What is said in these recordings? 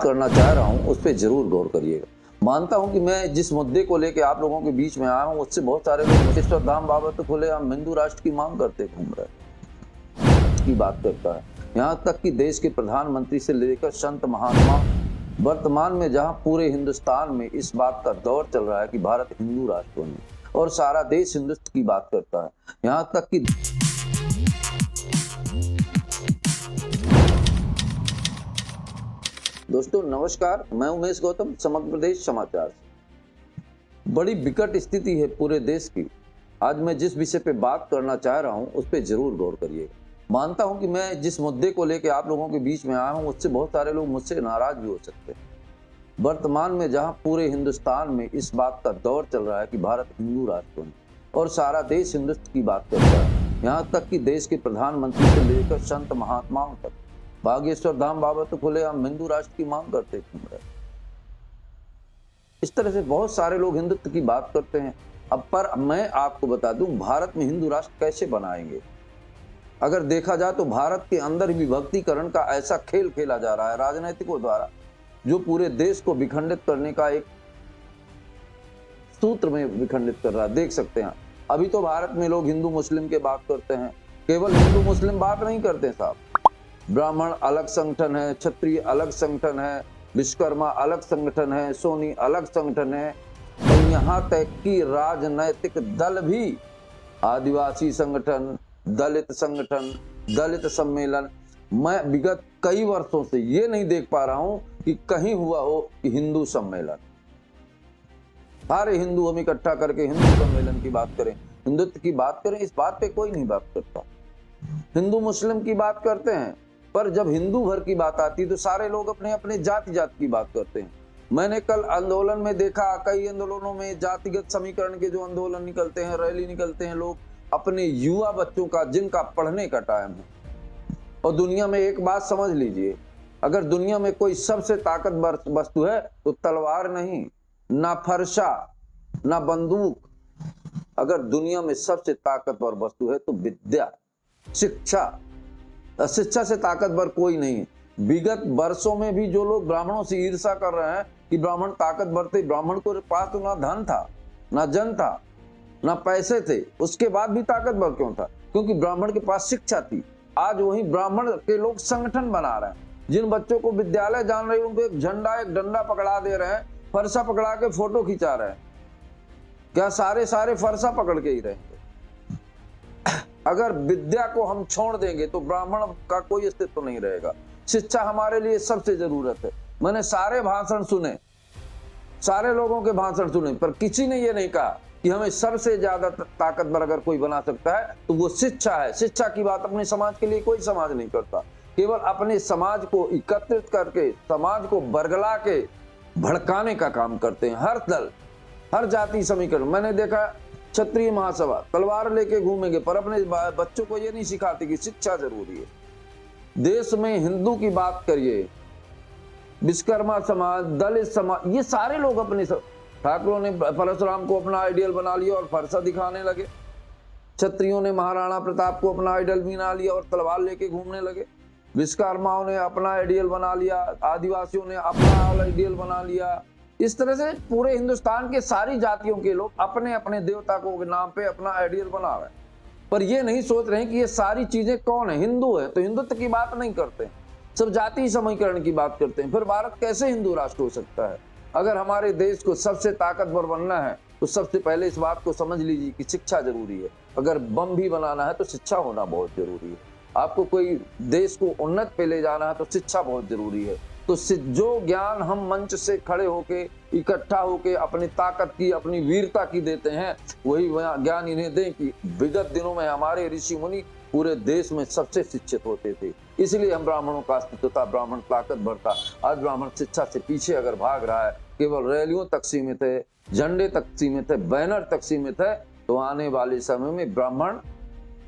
करना चाह रहा हूं उस पर जरूर गौर करिएगा। मानता हूं कि मैं जिस मुद्दे को लेकर आप लोगों के बीच में आया हूं उससे बहुत सारे लोग मुकेश्वर धाम बाबा तो खुले हम हिंदू राष्ट्र की मांग करते घूम रहे की बात करता है। यहां तक कि देश के प्रधानमंत्री से लेकर संत महात्मा वर्तमान में जहां पूरे हिंदुस्तान में इस बात का दौर चल रहा है कि भारत हिंदू राष्ट्र बने और सारा देश हिंदुत्व की बात करता है। यहां तक कि दोस्तों नमस्कार, मैं उमेश गौतम, समग्र प्रदेश समाचार से। बड़ी विकट स्थिति है पूरे देश की। आज मैं जिस विषय पे बात करना चाह रहा हूं उस पे जरूर गौर करिएगा। मानता हूं कि मैं जिस मुद्दे को लेकर आप लोगों के बीच में आया हूं उससे बहुत सारे लोग मुझसे नाराज भी हो सकते हैं। वर्तमान में जहां पूरे हिंदुस्तान में इस बात का दौर चल रहा है कि भारत हिंदू राष्ट्र बने और सारा देश हिंदुत्व की बात करता है। यहाँ तक कि देश के प्रधानमंत्री से लेकर संत महात्माओं तक बागेश्वर धाम बाबा तो खुले हम हिंदू राष्ट्र की मांग करते घूम रहे। इस तरह से बहुत सारे लोग हिंदुत्व की बात करते हैं। अब पर मैं आपको बता दूं, भारत में हिंदू राष्ट्र कैसे बनाएंगे। अगर देखा जाए तो भारत के अंदर विभक्तिकरण का ऐसा खेल खेला जा रहा है राजनीतिकों द्वारा, जो पूरे देश को विखंडित करने का एक सूत्र में विखंडित कर रहा है। देख सकते हैं अभी तो भारत में लोग हिंदू मुस्लिम के बात करते हैं। केवल हिंदू मुस्लिम बात नहीं करते साहब, ब्राह्मण अलग संगठन है, क्षत्रिय अलग संगठन है, विश्वकर्मा अलग संगठन है, सोनी अलग संगठन है और यहाँ तक कि राजनैतिक दल भी, आदिवासी संगठन, दलित संगठन, दलित सम्मेलन। मैं विगत कई वर्षों से ये नहीं देख पा रहा हूं कि कहीं हुआ हो कि हिंदू सम्मेलन, सारे हिंदू हम इकट्ठा करके हिंदू सम्मेलन की बात करें, हिंदुत्व की बात करें। इस बात पे कोई नहीं बात करता। हिंदू मुस्लिम की बात करते हैं, पर जब हिंदू भर की बात आती है तो सारे लोग अपने अपने जाति की बात करते हैं। मैंने कल आंदोलन में देखा, कई आंदोलनों में जातिगत समीकरण के जो आंदोलन निकलते हैं, रैली निकलते हैं, लोग अपने युवा बच्चों का, जिनका पढ़ने का टाइम है। और दुनिया में एक बात समझ लीजिए, अगर दुनिया में कोई सबसे ताकतवर वस्तु है तो तलवार नहीं, ना फरसा, ना बंदूक। अगर दुनिया में सबसे ताकतवर वस्तु है तो विद्या, शिक्षा। शिक्षा से ताकतवर कोई नहीं है। विगत वर्षों में भी जो लोग ब्राह्मणों से ईर्ष्या कर रहे हैं कि ब्राह्मण ताकतवर थे, ब्राह्मण को पास तो ना धन था, ना जन था, ना पैसे थे, उसके बाद भी ताकतवर क्यों था? क्योंकि ब्राह्मण के पास शिक्षा थी। आज वही ब्राह्मण के लोग संगठन बना रहे हैं। जिन बच्चों को विद्यालय जान रहे हैं उनको एक झंडा, एक डंडा पकड़ा दे रहे हैं, फरसा पकड़ा के फोटो खिंचा रहे हैं। क्या सारे फरसा पकड़ के ही रहेंगे? अगर विद्या को हम छोड़ देंगे तो ब्राह्मण का कोई अस्तित्व नहीं रहेगा। शिक्षा हमारे लिए सबसे जरूरत है। मैंने सारे भाषण सुने, सारे लोगों के भाषण सुने, पर किसी ने ये नहीं कहा कि हमें सबसे ज्यादा ताकतवर अगर कोई बना सकता है तो वो शिक्षा है। शिक्षा की बात अपने समाज के लिए कोई समाज नहीं करता। केवल अपने समाज को एकत्रित करके, समाज को बरगला के भड़काने का काम करते हैं हर दल, हर जाति समीकरण। मैंने देखा क्षत्रिय महासभा तलवार लेके घूमेंगे, पर अपने बच्चों को ये नहीं सिखाते कि शिक्षा जरूरी है। देश में हिंदू की बात करिए, विश्वकर्मा समाज, दलित समाज, ये सारे लोग अपने ठाकुरों ने परशुराम को अपना आइडियल बना लिया और फरसा दिखाने लगे। क्षत्रियों ने महाराणा प्रताप को अपना आइडियल बना लिया और तलवार लेके घूमने लगे। विश्वकर्माओं ने अपना आइडियल बना लिया, आदिवासियों ने अपना आइडियल बना लिया। इस तरह से पूरे हिंदुस्तान के सारी जातियों के लोग अपने अपने देवता को नाम पे अपना आइडियल बना रहे हैं, पर ये नहीं सोच रहे हैं कि ये सारी चीजें कौन है। हिंदू है तो हिंदुत्व की बात नहीं करते, सब जाति समीकरण की बात करते हैं। फिर भारत कैसे हिंदू राष्ट्र हो सकता है? अगर हमारे देश को सबसे ताकतवर बनना है तो सबसे पहले इस बात को समझ लीजिए कि शिक्षा जरूरी है। अगर बम भी बनाना है तो शिक्षा होना बहुत जरूरी है। आपको कोई देश को उन्नत पे ले जाना है तो शिक्षा बहुत जरूरी है। तो जो ज्ञान हम मंच से खड़े होके, इकट्ठा होके अपनी ताकत की, अपनी वीरता की देते हैं, वही ज्ञान इन्हें दें कि विगत दिनों में हमारे ऋषि मुनि पूरे देश में सबसे शिक्षित होते थे। इसलिए हम ब्राह्मणों का अस्तित्व था, ब्राह्मण ताकतवर था। आज ब्राह्मण शिक्षा से पीछे अगर भाग रहा है, केवल रैलियों तक सीमित है, झंडे तक सीमित है, बैनर तक सीमित है, तो आने वाले समय में ब्राह्मण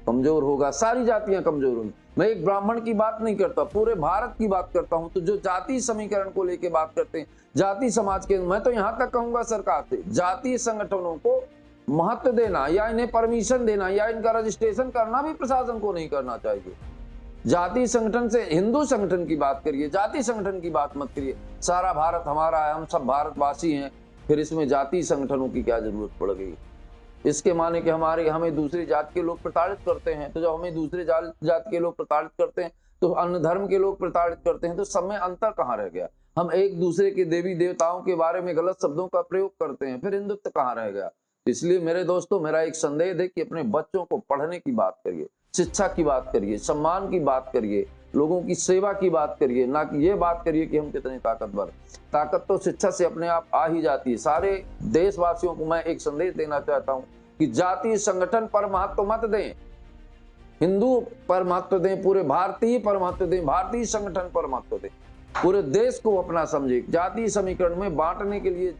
कमजोर होगा, सारी जातियां कमजोर होंगी। मैं एक ब्राह्मण की बात नहीं करता, पूरे भारत की बात करता हूं। तो जो जाति समीकरण को लेके बात करते हैं, जाति समाज के, मैं तो यहां तक कहूंगा सरकार से जातीय संगठनों को महत्व देना या इन्हें परमिशन देना या इनका रजिस्ट्रेशन करना भी प्रशासन को नहीं करना चाहिए। जाति संगठन से हिंदू संगठन की बात करिए, जाति संगठन की बात मत करिए। सारा भारत हमारा है, हम सब भारतवासी हैं, फिर इसमें जाति संगठनों की क्या जरूरत पड़ गई? इसके माने कि हमें दूसरी जात के लोग प्रताड़ित करते हैं, तो जब हमें दूसरे जात के लोग प्रताड़ित करते हैं तो अन्य धर्म के लोग प्रताड़ित करते हैं, तो सब में अंतर कहाँ रह गया? हम एक दूसरे के देवी देवताओं के बारे में गलत शब्दों का प्रयोग करते हैं, फिर हिंदुत्व कहाँ रह गया? इसलिए मेरे दोस्तों, मेरा एक संदेश है कि अपने बच्चों को पढ़ने की बात करिए, शिक्षा की बात करिए, सम्मान की बात करिए, लोगों की सेवा की बात करिए, ना कि ये बात करिए कि हम कितने ताकतवर। ताकत तो शिक्षा से अपने आप आ ही जाती है। सारे देशवासियों को मैं एक संदेश देना चाहता हूं कि जातीय संगठन पर महत्व मत दें, हिंदू पर महत्व दें, पूरे भारतीय पर महत्व दें, भारतीय संगठन पर महत्व दें, पूरे देश को अपना समझे। जातीय समीकरण में बांटने के लिए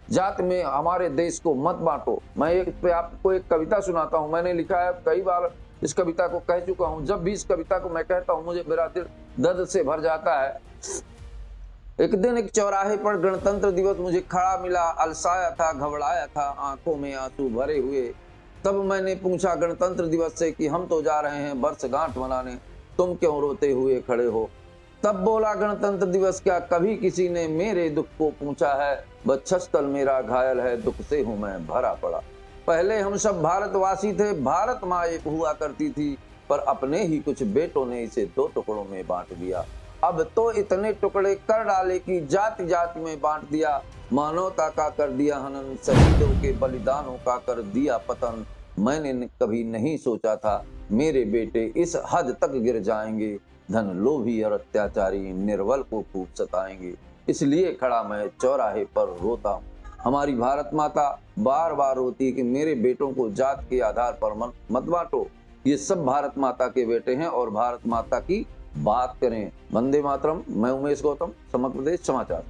जात में हमारे देश को मत बांटो। मैं आपको एक कविता सुनाता हूं, मैंने लिखा है, कई बार इस कविता को कह चुका हूं। जब भी इस कविता को मैं कहता हूं मुझे मेरा दिल दर्द से भर जाता है। एक दिन एक चौराहे पर गणतंत्र दिवस मुझे खड़ा मिला, अलसाया था, घबराया था, आंखों में आंसू भरे हुए। तब मैंने पूछा गणतंत्र दिवस से कि हम तो जा रहे हैं वर्षगांठ मनाने, तुम क्यों रोते हुए खड़े हो? तब बोला गणतंत्र दिवस क्या कभी किसी ने मेरे दुख को पूछा है? वक्षस्थल मेरा घायल है, दुख से हूं मैं भरा पड़ा। पहले हम सब भारतवासी थे, भारत माँ एक हुआ करती थी, पर अपने ही कुछ बेटों ने इसे दो टुकड़ों में बांट दिया। अब तो इतने टुकड़े कर डाले कि जाति जाति में बांट दिया। मानवता का कर दिया हनन, शहीदों के बलिदानों का कर दिया पतन। मैंने कभी नहीं सोचा था मेरे बेटे इस हद तक गिर जाएंगे। धन लोभी और अत्याचारी निर्बल को खूब सताएंगे। इसलिए खड़ा मैं चौराहे पर रोता हूँ। हमारी भारत माता बार बार रोती है कि मेरे बेटों को जात के आधार पर मत बांटो। ये सब भारत माता के बेटे हैं और भारत माता की बात करें। वंदे मातरम। मैं उमेश गौतम, समग्र प्रदेश समाचार।